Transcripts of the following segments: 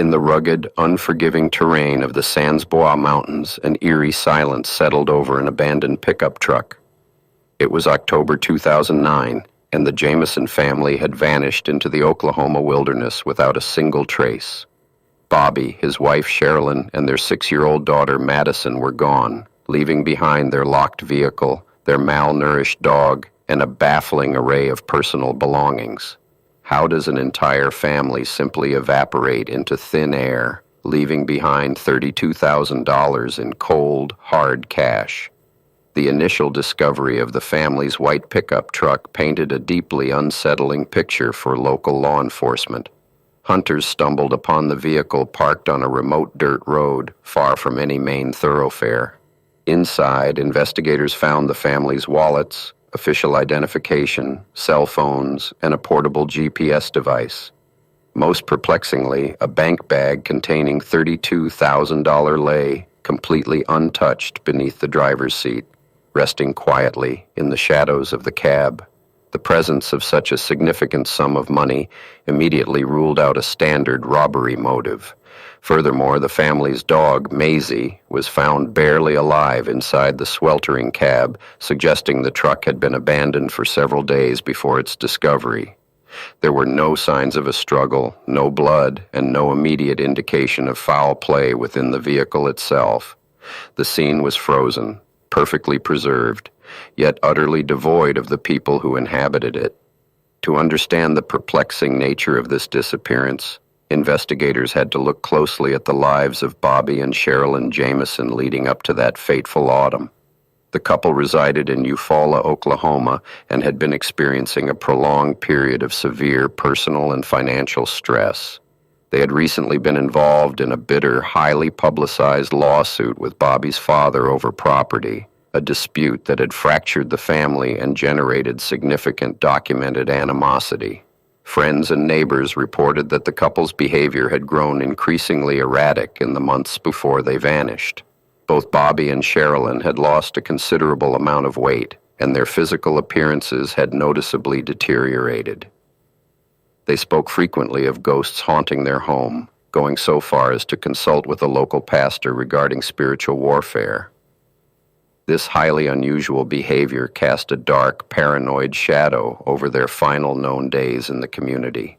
In the rugged, unforgiving terrain of the Sans Bois Mountains, an eerie silence settled over an abandoned pickup truck. It was October 2009, and the Jamison family had vanished into the Oklahoma wilderness without a single trace. Bobby, his wife Sherilynn, and their 6-year-old daughter Madyson were gone, leaving behind their locked vehicle, their malnourished dog, and a baffling array of personal belongings. How does an entire family simply evaporate into thin air, leaving behind $32,000 in cold, hard cash? The initial discovery of the family's white pickup truck painted a deeply unsettling picture for local law enforcement. Hunters stumbled upon the vehicle parked on a remote dirt road, far from any main thoroughfare. Inside, investigators found the family's wallets, official identification, cell phones, and a portable GPS device. Most perplexingly, a bank bag containing $32,000 lay, completely untouched beneath the driver's seat, resting quietly in the shadows of the cab. The presence of such a significant sum of money immediately ruled out a standard robbery motive. Furthermore, the family's dog, Maisie, was found barely alive inside the sweltering cab, suggesting the truck had been abandoned for several days before its discovery. There were no signs of a struggle, no blood, and no immediate indication of foul play within the vehicle itself. The scene was frozen, perfectly preserved, yet utterly devoid of the people who inhabited it. To understand the perplexing nature of this disappearance, investigators had to look closely at the lives of Bobby and Sherilynn Jamison leading up to that fateful autumn. The couple resided in Eufaula, Oklahoma, and had been experiencing a prolonged period of severe personal and financial stress. They had recently been involved in a bitter, highly publicized lawsuit with Bobby's father over property, a dispute that had fractured the family and generated significant documented animosity. Friends and neighbors reported that the couple's behavior had grown increasingly erratic in the months before they vanished. Both Bobby and Sherilynn had lost a considerable amount of weight, and their physical appearances had noticeably deteriorated. They spoke frequently of ghosts haunting their home, going so far as to consult with a local pastor regarding spiritual warfare. This highly unusual behavior cast a dark, paranoid shadow over their final known days in the community.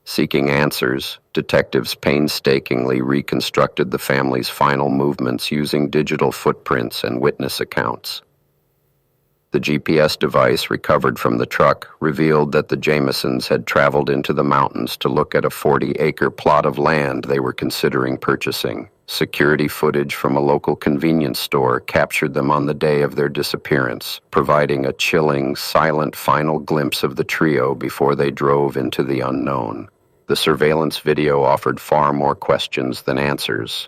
Seeking answers, detectives painstakingly reconstructed the family's final movements using digital footprints and witness accounts. The GPS device recovered from the truck revealed that the Jamisons had traveled into the mountains to look at a 40-acre plot of land they were considering purchasing. Security footage from a local convenience store captured them on the day of their disappearance, providing a chilling, silent final glimpse of the trio before they drove into the unknown. The surveillance video offered far more questions than answers.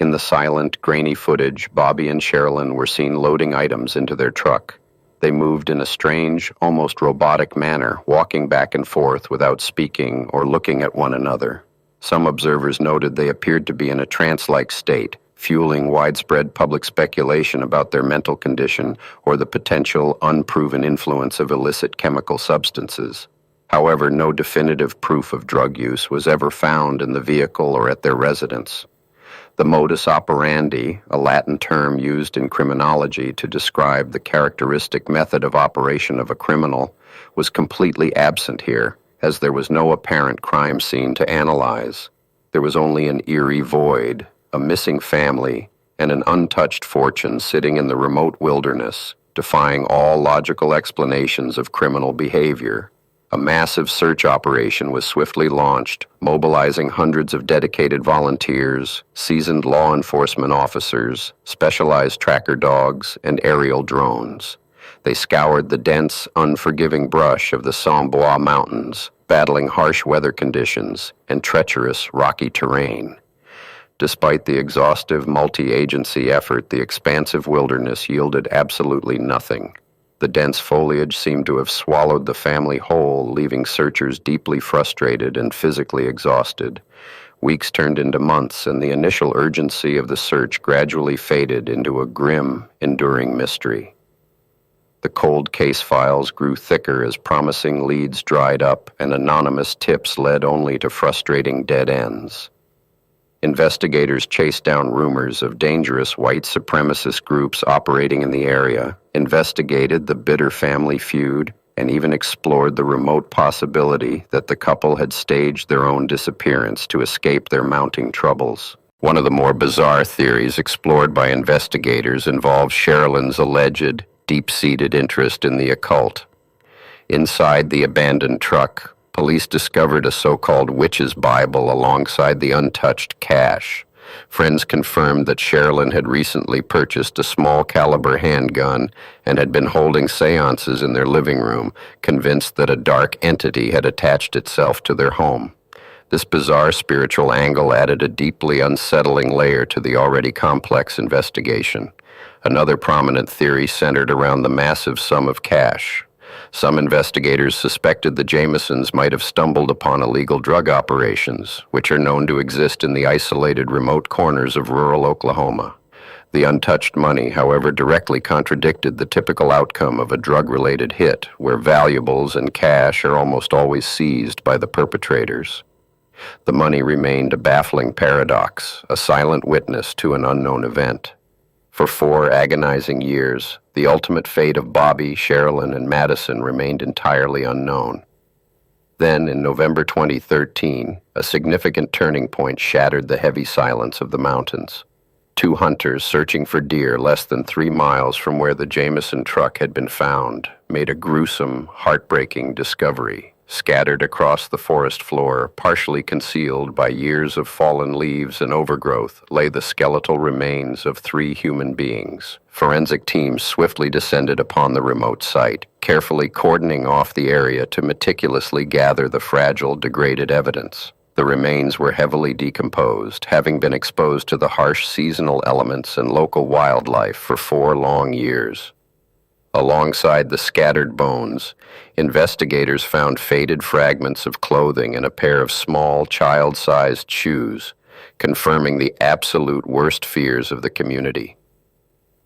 In the silent, grainy footage, Bobby and Sherilynn were seen loading items into their truck. They moved in a strange, almost robotic manner, walking back and forth without speaking or looking at one another. Some observers noted they appeared to be in a trance-like state, fueling widespread public speculation about their mental condition or the potential unproven influence of illicit chemical substances. However, no definitive proof of drug use was ever found in the vehicle or at their residence. The modus operandi, a Latin term used in criminology to describe the characteristic method of operation of a criminal, was completely absent here, as there was no apparent crime scene to analyze. There was only an eerie void, a missing family, and an untouched fortune sitting in the remote wilderness, defying all logical explanations of criminal behavior. A massive search operation was swiftly launched, mobilizing hundreds of dedicated volunteers, seasoned law enforcement officers, specialized tracker dogs, and aerial drones. They scoured the dense, unforgiving brush of the Sans Bois Mountains, battling harsh weather conditions and treacherous, rocky terrain. Despite the exhaustive multi-agency effort, the expansive wilderness yielded absolutely nothing. The dense foliage seemed to have swallowed the family whole, leaving searchers deeply frustrated and physically exhausted. Weeks turned into months, and the initial urgency of the search gradually faded into a grim, enduring mystery. The cold case files grew thicker as promising leads dried up and anonymous tips led only to frustrating dead ends. Investigators chased down rumors of dangerous white supremacist groups operating in the area, investigated the bitter family feud, and even explored the remote possibility that the couple had staged their own disappearance to escape their mounting troubles. One of the more bizarre theories explored by investigators involved Sherilynn's alleged, deep-seated interest in the occult. Inside the abandoned truck, police discovered a so-called witch's Bible alongside the untouched cash. Friends confirmed that Sherilynn had recently purchased a small-caliber handgun and had been holding seances in their living room, convinced that a dark entity had attached itself to their home. This bizarre spiritual angle added a deeply unsettling layer to the already complex investigation. Another prominent theory centered around the massive sum of cash. Some investigators suspected the Jamisons might have stumbled upon illegal drug operations, which are known to exist in the isolated remote corners of rural Oklahoma. The untouched money, however, directly contradicted the typical outcome of a drug-related hit, where valuables and cash are almost always seized by the perpetrators. The money remained a baffling paradox, a silent witness to an unknown event. For 4 agonizing years, the ultimate fate of Bobby, Sherilynn, and Madyson remained entirely unknown. Then, in November 2013, a significant turning point shattered the heavy silence of the mountains. 2 hunters searching for deer less than 3 miles from where the Jamison truck had been found made a gruesome, heartbreaking discovery. Scattered across the forest floor, partially concealed by years of fallen leaves and overgrowth, lay the skeletal remains of 3 human beings. Forensic teams swiftly descended upon the remote site, carefully cordoning off the area to meticulously gather the fragile, degraded evidence. The remains were heavily decomposed, having been exposed to the harsh seasonal elements and local wildlife for 4 long years. Alongside the scattered bones, investigators found faded fragments of clothing and a pair of small, child-sized shoes, confirming the absolute worst fears of the community.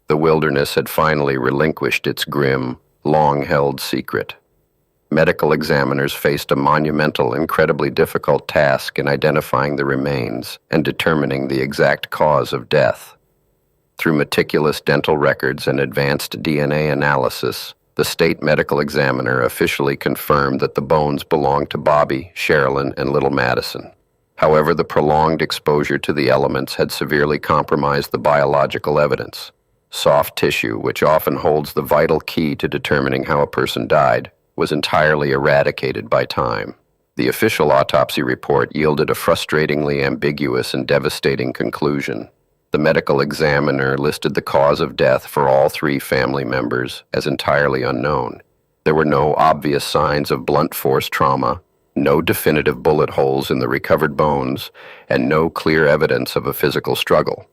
The wilderness had finally relinquished its grim, long-held secret. Medical examiners faced a monumental, incredibly difficult task in identifying the remains and determining the exact cause of death. Through meticulous dental records and advanced DNA analysis, the state medical examiner officially confirmed that the bones belonged to Bobby, Sherilynn, and little Madyson. However, the prolonged exposure to the elements had severely compromised the biological evidence. Soft tissue, which often holds the vital key to determining how a person died, was entirely eradicated by time. The official autopsy report yielded a frustratingly ambiguous and devastating conclusion. The medical examiner listed the cause of death for all 3 family members as entirely unknown. There were no obvious signs of blunt force trauma, no definitive bullet holes in the recovered bones, and no clear evidence of a physical struggle.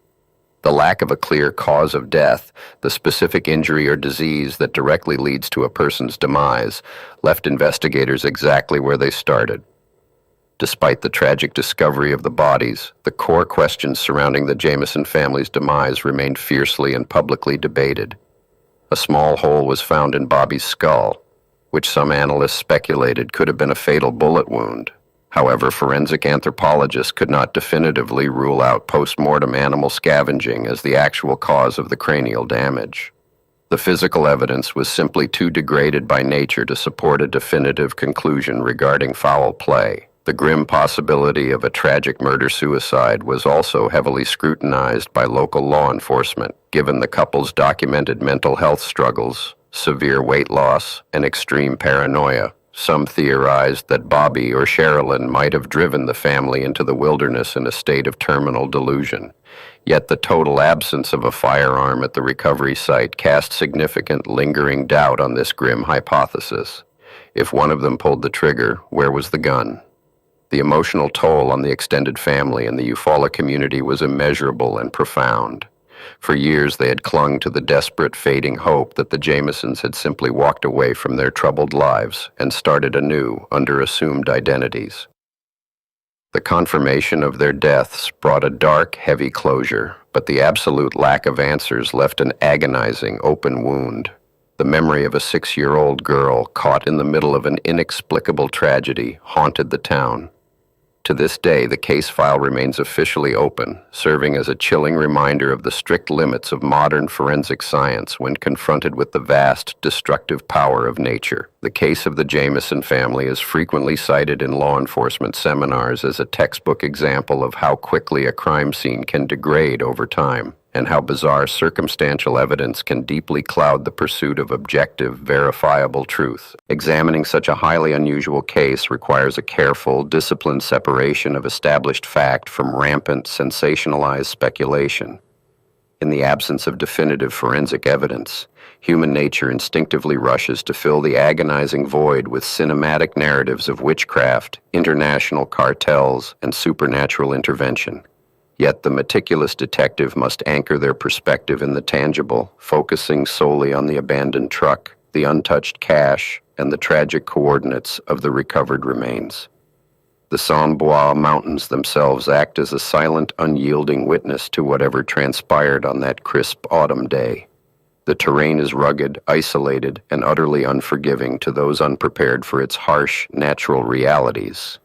The lack of a clear cause of death, the specific injury or disease that directly leads to a person's demise, left investigators exactly where they started. Despite the tragic discovery of the bodies, the core questions surrounding the Jamison family's demise remained fiercely and publicly debated. A small hole was found in Bobby's skull, which some analysts speculated could have been a fatal bullet wound. However, forensic anthropologists could not definitively rule out post-mortem animal scavenging as the actual cause of the cranial damage. The physical evidence was simply too degraded by nature to support a definitive conclusion regarding foul play. The grim possibility of a tragic murder-suicide was also heavily scrutinized by local law enforcement, given the couple's documented mental health struggles, severe weight loss, and extreme paranoia. Some theorized that Bobby or Sherilynn might have driven the family into the wilderness in a state of terminal delusion. Yet the total absence of a firearm at the recovery site cast significant lingering doubt on this grim hypothesis. If one of them pulled the trigger, where was the gun? The emotional toll on the extended family and the Eufaula community was immeasurable and profound. For years they had clung to the desperate, fading hope that the Jamisons had simply walked away from their troubled lives and started anew under assumed identities. The confirmation of their deaths brought a dark, heavy closure, but the absolute lack of answers left an agonizing, open wound. The memory of a 6-year-old girl caught in the middle of an inexplicable tragedy haunted the town. To this day, the case file remains officially open, serving as a chilling reminder of the strict limits of modern forensic science when confronted with the vast, destructive power of nature. The case of the Jamison family is frequently cited in law enforcement seminars as a textbook example of how quickly a crime scene can degrade over time, and how bizarre circumstantial evidence can deeply cloud the pursuit of objective, verifiable truth. Examining such a highly unusual case requires a careful, disciplined separation of established fact from rampant, sensationalized speculation. In the absence of definitive forensic evidence, human nature instinctively rushes to fill the agonizing void with cinematic narratives of witchcraft, international cartels, and supernatural intervention. Yet the meticulous detective must anchor their perspective in the tangible, focusing solely on the abandoned truck, the untouched cash, and the tragic coordinates of the recovered remains. The Sans Bois Mountains themselves act as a silent, unyielding witness to whatever transpired on that crisp autumn day. The terrain is rugged, isolated, and utterly unforgiving to those unprepared for its harsh, natural realities.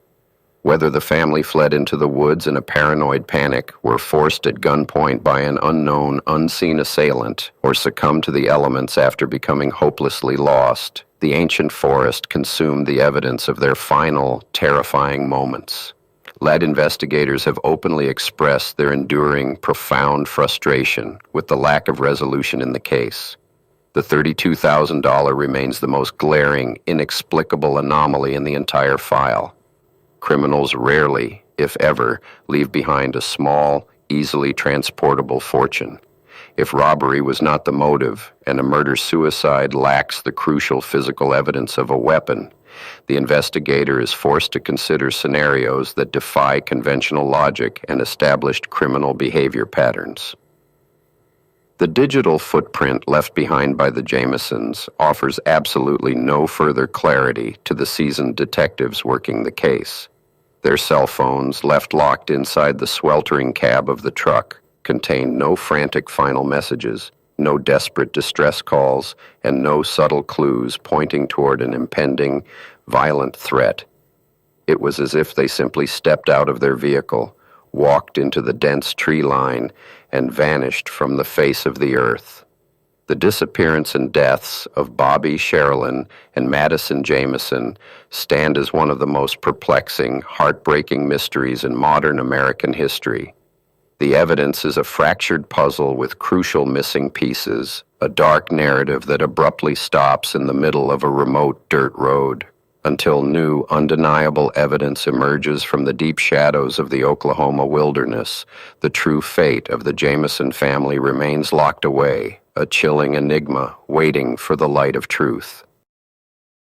Whether the family fled into the woods in a paranoid panic, were forced at gunpoint by an unknown, unseen assailant, or succumbed to the elements after becoming hopelessly lost, the ancient forest consumed the evidence of their final, terrifying moments. Lead investigators have openly expressed their enduring, profound frustration with the lack of resolution in the case. The $32,000 remains the most glaring, inexplicable anomaly in the entire file. Criminals rarely, if ever, leave behind a small, easily transportable fortune. If robbery was not the motive, and a murder-suicide lacks the crucial physical evidence of a weapon, the investigator is forced to consider scenarios that defy conventional logic and established criminal behavior patterns. The digital footprint left behind by the Jamisons offers absolutely no further clarity to the seasoned detectives working the case. Their cell phones, left locked inside the sweltering cab of the truck, contained no frantic final messages, no desperate distress calls, and no subtle clues pointing toward an impending, violent threat. It was as if they simply stepped out of their vehicle, walked into the dense tree line, and vanished from the face of the earth. The disappearance and deaths of Bobby Sherilynn and Madyson Jamison stand as one of the most perplexing, heartbreaking mysteries in modern American history. The evidence is a fractured puzzle with crucial missing pieces, a dark narrative that abruptly stops in the middle of a remote dirt road, until new, undeniable evidence emerges from the deep shadows of the Oklahoma wilderness. The true fate of the Jamison family remains locked away, a chilling enigma waiting for the light of truth.